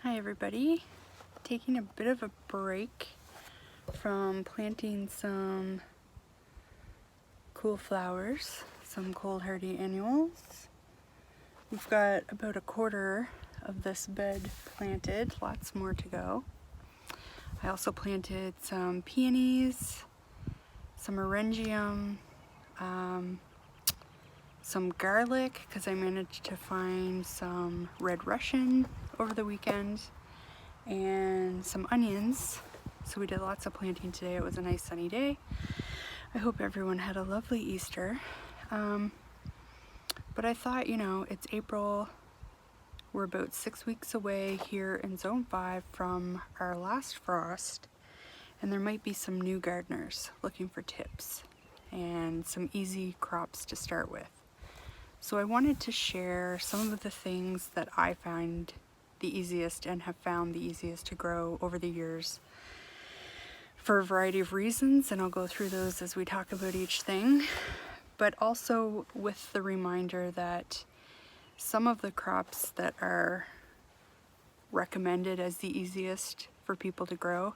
Hi everybody, taking a bit of a break from planting some cool flowers, some cold hardy annuals. We've got about a quarter of this bed planted, lots more to go. I also planted some peonies, some orangium, some garlic because I managed to find some red Russian over the weekend, and some onions. So we did lots of planting today. It was a nice sunny day. I hope everyone had a lovely Easter. But I thought, it's April. We're about 6 weeks away here in Zone 5 from our last frost, and there might be some new gardeners looking for tips and some easy crops to start with. So I wanted to share some of the things that I find the easiest and have found the easiest to grow over the years for a variety of reasons, and I'll go through those as we talk about each thing, but also with the reminder that some of the crops that are recommended as the easiest for people to grow,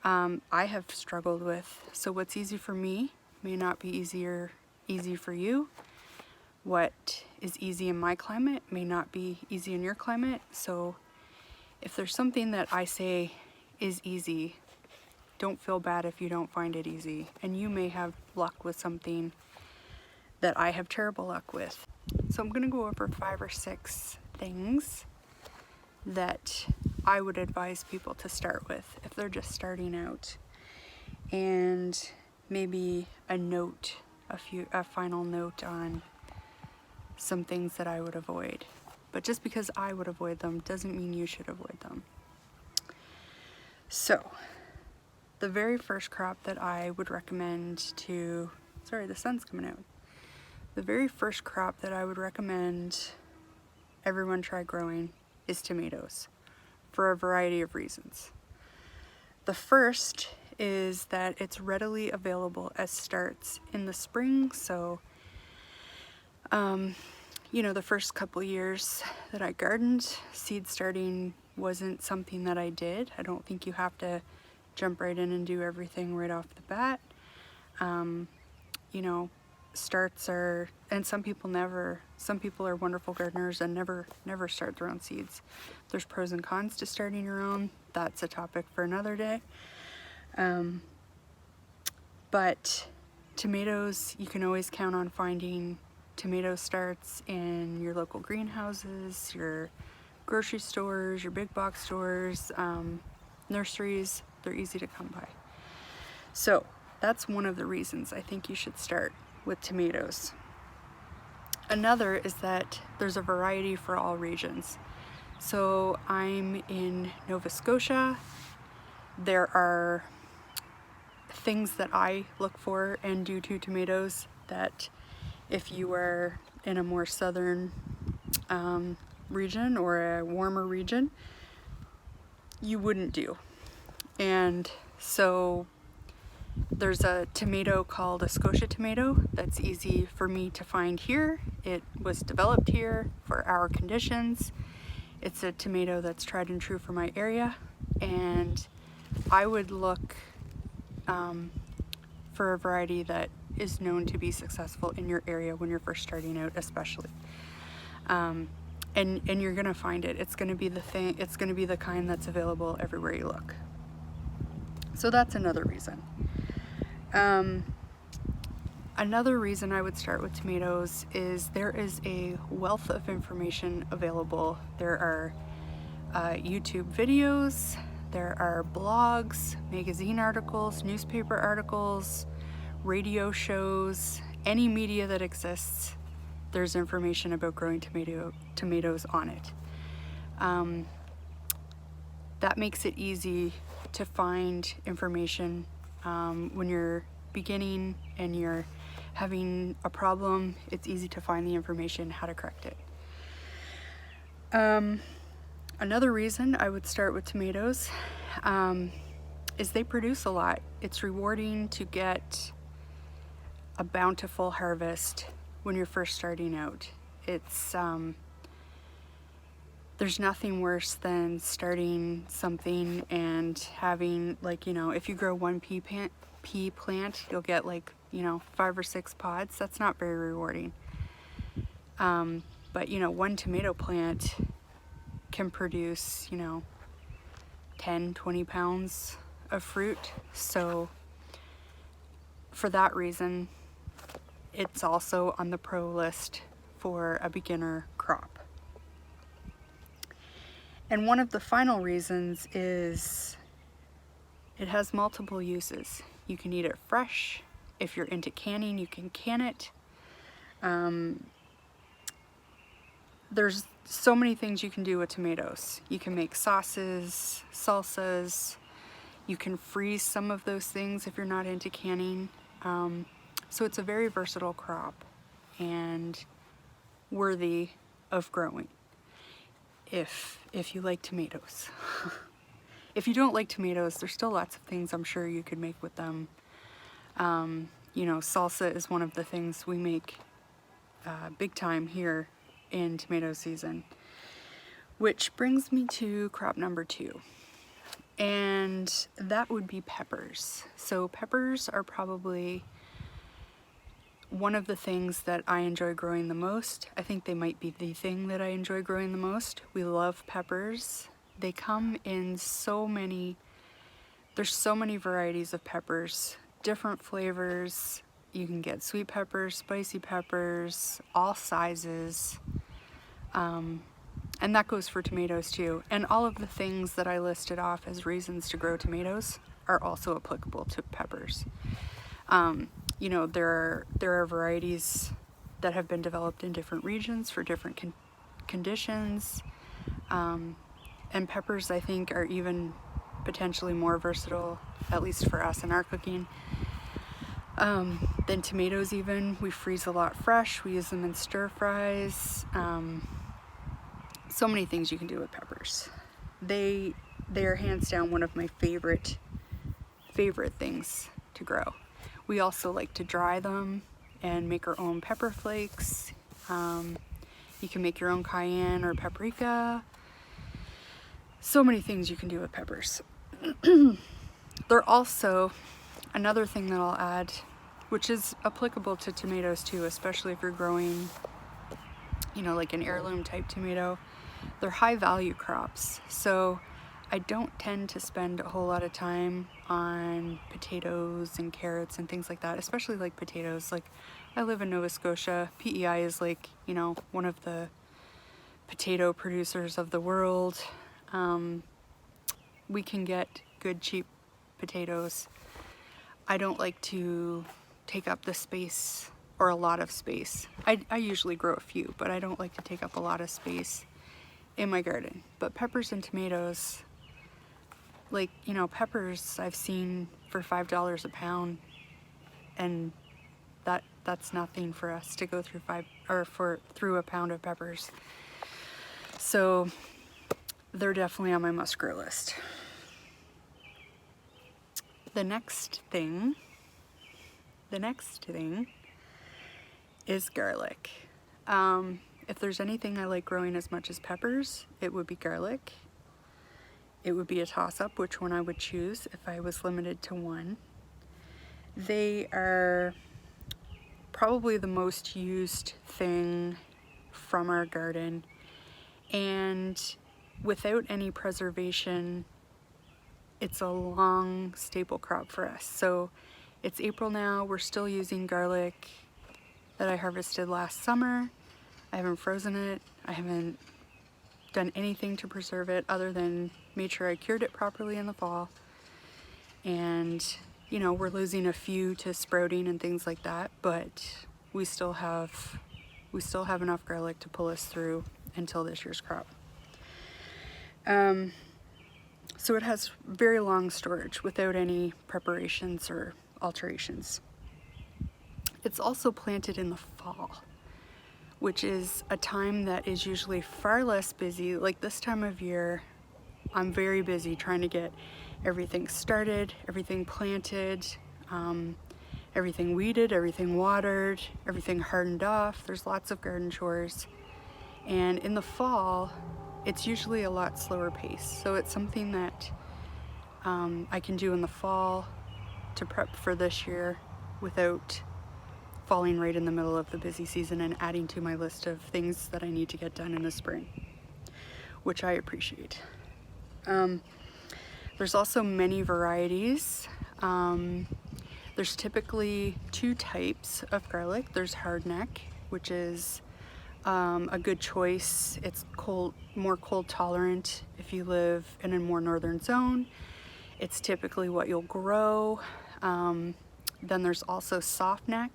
I have struggled with. So what's easy for me may not be easy for you. What is easy in my climate may not be easy in your climate. So if there's something that I say is easy, don't feel bad if you don't find it easy. And you may have luck with something that I have terrible luck with. So I'm gonna go over 5 or 6 things that I would advise people to start with if they're just starting out. And maybe a final note on some things that I would avoid. But just because I would avoid them doesn't mean you should avoid them. So, the very first crop that I would recommend sorry, the sun's coming out. The very first crop that I would recommend everyone try growing is tomatoes, for a variety of reasons. The first is that it's readily available as starts in the spring, so the first couple years that I gardened, seed starting wasn't something that I did. I don't think you have to jump right in and do everything right off the bat. Starts are, and some people are wonderful gardeners and never start their own seeds. There's pros and cons to starting your own. That's a topic for another day. But tomatoes, you can always count on finding tomato starts in your local greenhouses, your grocery stores, your big box stores, nurseries. They're easy to come by. So that's one of the reasons I think you should start with tomatoes. Another is that there's a variety for all regions. So I'm in Nova Scotia. There are things that I look for and do to tomatoes that if you are in a more southern region or a warmer region, you wouldn't do. And so there's a tomato called a Scotia tomato that's easy for me to find here. It was developed here for our conditions. It's a tomato that's tried and true for my area, and I would look for a variety that is known to be successful in your area when you're first starting out, especially. And you're gonna find it. It's gonna be the kind that's available everywhere you look. So that's another reason. Another reason I would start with tomatoes is there is a wealth of information available. There are YouTube videos, there are blogs, magazine articles, newspaper articles, radio shows, any media that exists, there's information about growing tomatoes on it. That makes it easy to find information when you're beginning and you're having a problem. It's easy to find the information how to correct it. Another reason I would start with tomatoes is they produce a lot. It's rewarding to get a bountiful harvest when you're first starting out. It's there's nothing worse than starting something and having, like, you know, if you grow one pea plant, you'll get like, you know, 5 or 6 pods. That's not very rewarding. But you know, one tomato plant can produce, you know, 10-20 pounds of fruit. So for that reason, it's also on the pro list for a beginner crop. And one of the final reasons is it has multiple uses. You can eat it fresh. If you're into canning, you can can it. There's so many things you can do with tomatoes. You can make sauces, salsas. You can freeze some of those things if you're not into canning. So it's a very versatile crop and worthy of growing if you like tomatoes. If you don't like tomatoes, there's still lots of things I'm sure you could make with them. You know, salsa is one of the things we make big time here in tomato season. Which brings me to crop number 2. And that would be peppers. So peppers are probably one of the things that I enjoy growing the most. I think they might be the thing that I enjoy growing the most. We love peppers. They come in so many, there's so many varieties of peppers, different flavors. You can get sweet peppers, spicy peppers, all sizes. And that goes for tomatoes too. And all of the things that I listed off as reasons to grow tomatoes are also applicable to peppers. You know, there are varieties that have been developed in different regions for different conditions. And peppers, I think, are even potentially more versatile, at least for us in our cooking, than tomatoes even. We freeze a lot fresh. We use them in stir fries. So many things you can do with peppers. They are hands down one of my favorite things to grow. We also like to dry them and make our own pepper flakes. You can make your own cayenne or paprika. So many things you can do with peppers. They're also, another thing that I'll add, which is applicable to tomatoes too, especially if you're growing, you know, like an heirloom type tomato, they're high value crops. So I don't tend to spend a whole lot of time on potatoes and carrots and things like that, especially like potatoes. Like, I live in Nova Scotia. PEI is like, you know, one of the potato producers of the world. We can get good, cheap potatoes. I don't like to take up the space or a lot of space. I usually grow a few, but I don't like to take up a lot of space in my garden. But peppers and tomatoes, like, you know, peppers I've seen for $5 a pound, and that's nothing for us to go through through a pound of peppers. So they're definitely on my must grow list. The next thing is garlic. If there's anything I like growing as much as peppers, it would be garlic. It would be a toss-up which one I would choose if I was limited to one. They are probably the most used thing from our garden, and without any preservation, it's a long staple crop for us. So it's April now, we're still using garlic that I harvested last summer. I haven't frozen it, I haven't done anything to preserve it other than made sure I cured it properly in the fall. And, you know, we're losing a few to sprouting and things like that, but we still have enough garlic to pull us through until this year's crop. So it has very long storage without any preparations or alterations. It's also planted in the fall, which is a time that is usually far less busy. Like this time of year, I'm very busy trying to get everything started, everything planted, everything weeded, everything watered, everything hardened off. There's lots of garden chores. And in the fall, it's usually a lot slower pace. So it's something that I can do in the fall to prep for this year without falling right in the middle of the busy season and adding to my list of things that I need to get done in the spring, which I appreciate. There's also many varieties. There's typically two types of garlic. There's hardneck, which is a good choice. It's more cold tolerant if you live in a more northern zone. It's typically what you'll grow. Then there's also softneck,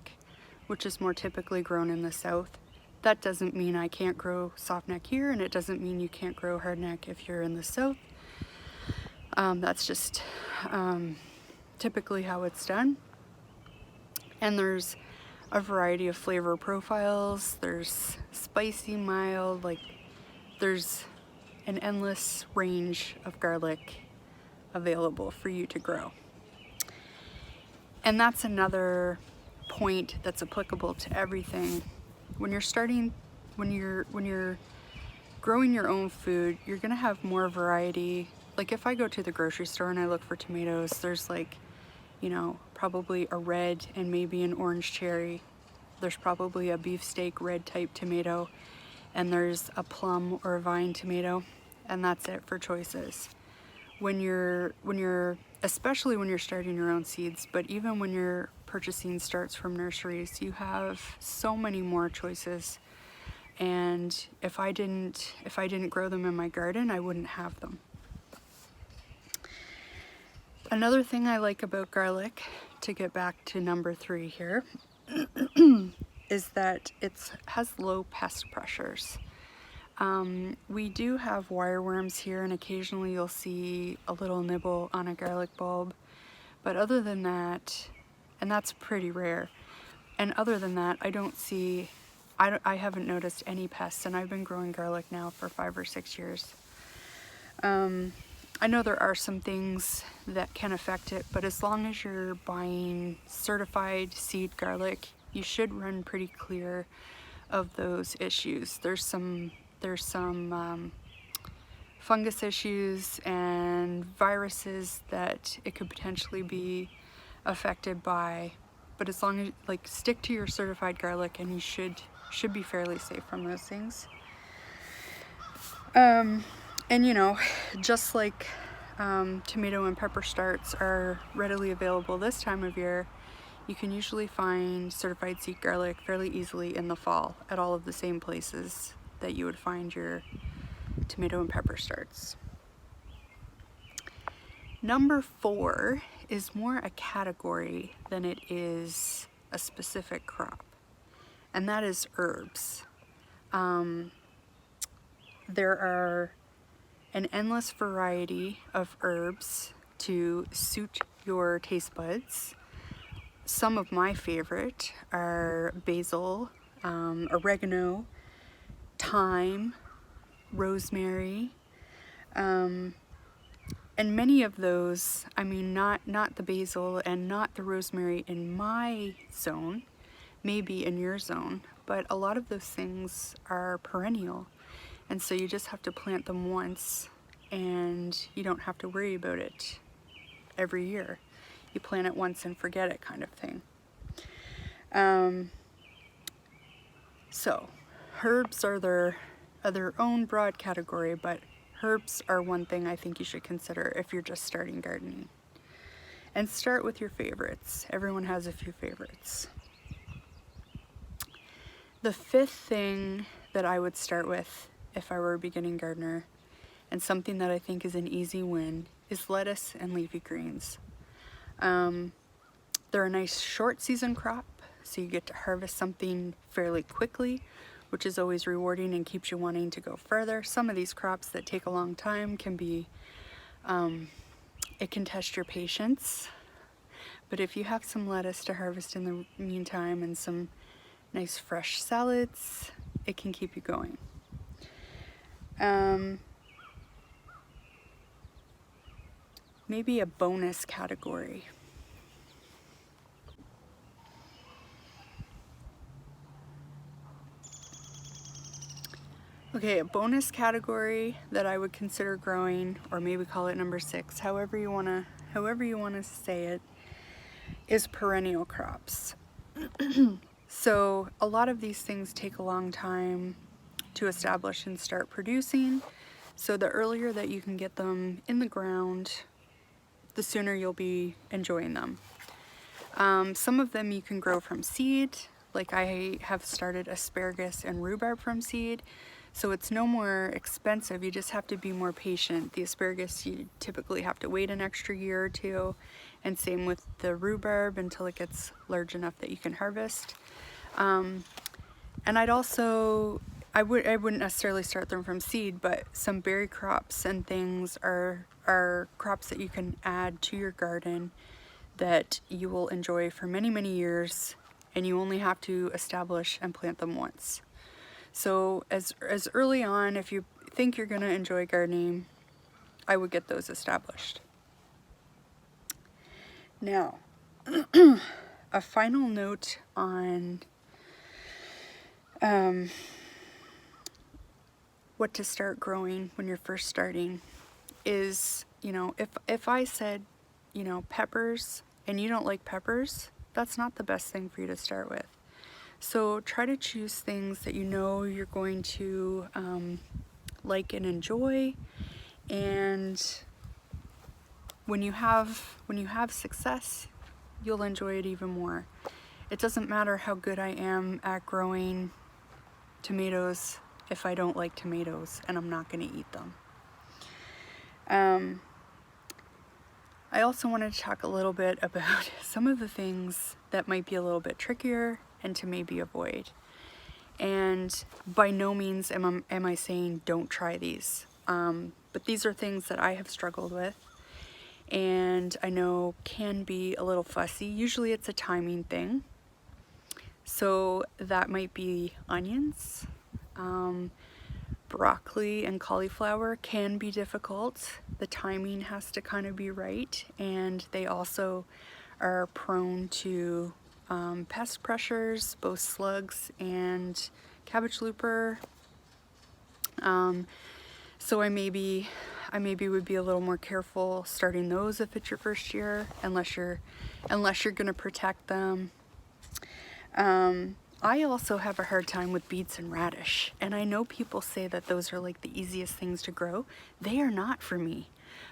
which is more typically grown in the south. That doesn't mean I can't grow softneck here, and it doesn't mean you can't grow hardneck if you're in the south. That's just typically how it's done. And there's a variety of flavor profiles. There's spicy, mild, there's an endless range of garlic available for you to grow. And that's another point that's applicable to everything. When you're growing your own food, you're gonna have more variety. Like if I go to the grocery store and I look for tomatoes, there's probably a red and maybe an orange cherry. There's probably a beefsteak red type tomato, and there's a plum or a vine tomato, and that's it for choices. Especially when you're starting your own seeds, but even when you're purchasing starts from nurseries, you have so many more choices. And if I didn't grow them in my garden, I wouldn't have them. Another thing I like about garlic, to get back to number 3 here, is that it has low pest pressures. We do have wireworms here, and occasionally you'll see a little nibble on a garlic bulb, but other than that, and that's pretty rare, and other than that, I haven't noticed any pests, and I've been growing garlic now for 5 or 6 years. I know there are some things that can affect it, but as long as you're buying certified seed garlic, you should run pretty clear of those issues. There's some fungus issues and viruses that it could potentially be affected by, but as long as stick to your certified garlic, and you should be fairly safe from those things. And just like tomato and pepper starts are readily available this time of year, you can usually find certified seed garlic fairly easily in the fall at all of the same places that you would find your tomato and pepper starts. Number 4 is more a category than it is a specific crop, and that is herbs. There are an endless variety of herbs to suit your taste buds. Some of my favorite are basil, oregano, thyme, rosemary, and many of those, not the basil and not the rosemary in my zone, maybe in your zone, but a lot of those things are perennial, and so you just have to plant them once and you don't have to worry about it every year. You plant it once and forget it, kind of thing. So herbs are their own broad category, but herbs are one thing I think you should consider if you're just starting gardening. And start with your favorites. Everyone has a few favorites. The 5th thing that I would start with if I were a beginning gardener, and something that I think is an easy win, is lettuce and leafy greens. They're a nice short season crop, so you get to harvest something fairly quickly, which is always rewarding and keeps you wanting to go further. Some of these crops that take a long time can be, it can test your patience, but if you have some lettuce to harvest in the meantime and some nice fresh salads, it can keep you going. Maybe a bonus category. Okay, a bonus category that I would consider growing, or maybe call it number 6, however you wanna say it, is perennial crops. So a lot of these things take a long time to establish and start producing. So the earlier that you can get them in the ground, the sooner you'll be enjoying them. Some of them you can grow from seed, like I have started asparagus and rhubarb from seed. So it's no more expensive, you just have to be more patient. The asparagus, you typically have to wait an extra year or two, and same with the rhubarb until it gets large enough that you can harvest. And I'd also, I wouldn't necessarily start them from seed, but some berry crops and things are crops that you can add to your garden that you will enjoy for many, many years, and you only have to establish and plant them once. So as early on, if you think you're gonna enjoy gardening, I would get those established. Now, a final note on what to start growing when you're first starting is, you know, if I said, you know, peppers, and you don't like peppers, that's not the best thing for you to start with. So try to choose things that you know you're going to like and enjoy, and when you have success, you'll enjoy it even more. It doesn't matter how good I am at growing tomatoes if I don't like tomatoes and I'm not going to eat them. I also wanted to talk a little bit about some of the things that might be a little bit trickier and to maybe avoid. And by no means am I saying don't try these, but these are things that I have struggled with and I know can be a little fussy. Usually it's a timing thing. So that might be onions. Broccoli and cauliflower can be difficult. The timing has to kind of be right, and they also are prone to pest pressures, both slugs and cabbage looper. So I maybe would be a little more careful starting those if it's your first year, unless you're gonna protect them. I also have a hard time with beets and radish, and I know people say that those are like the easiest things to grow. They are not for me,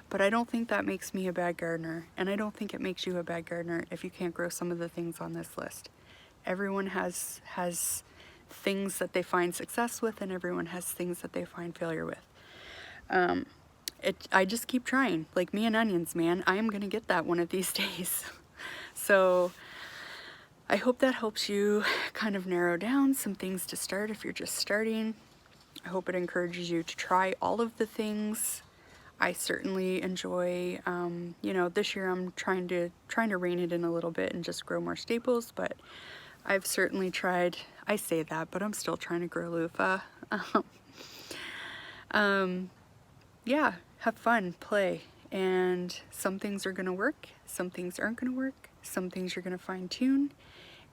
but I don't think that makes me a bad gardener, and I don't think it makes you a bad gardener if you can't grow some of the things on this list. Everyone has things that they find success with, and everyone has things that they find failure with. I just keep trying, like me and onions, man. I am gonna get that one of these days. So I hope that helps you kind of narrow down some things to start if you're just starting. I hope it encourages you to try all of the things. I certainly enjoy, you know, this year I'm trying to rein it in a little bit and just grow more staples, but I've certainly tried, I say that, but I'm still trying to grow loofah. Yeah, have fun, play, and some things are gonna work, some things aren't gonna work, some things you're gonna fine tune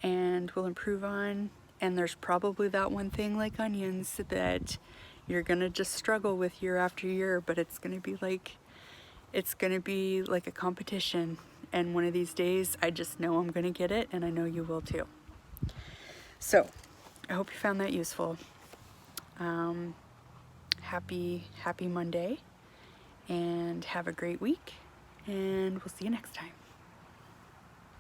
and will improve on, and there's probably that one thing like onions that you're gonna just struggle with year after year, but it's gonna be like a competition, and one of these days I just know I'm gonna get it, and I know you will too. So I hope you found that useful. Happy Monday, and have a great week, and we'll see you next time.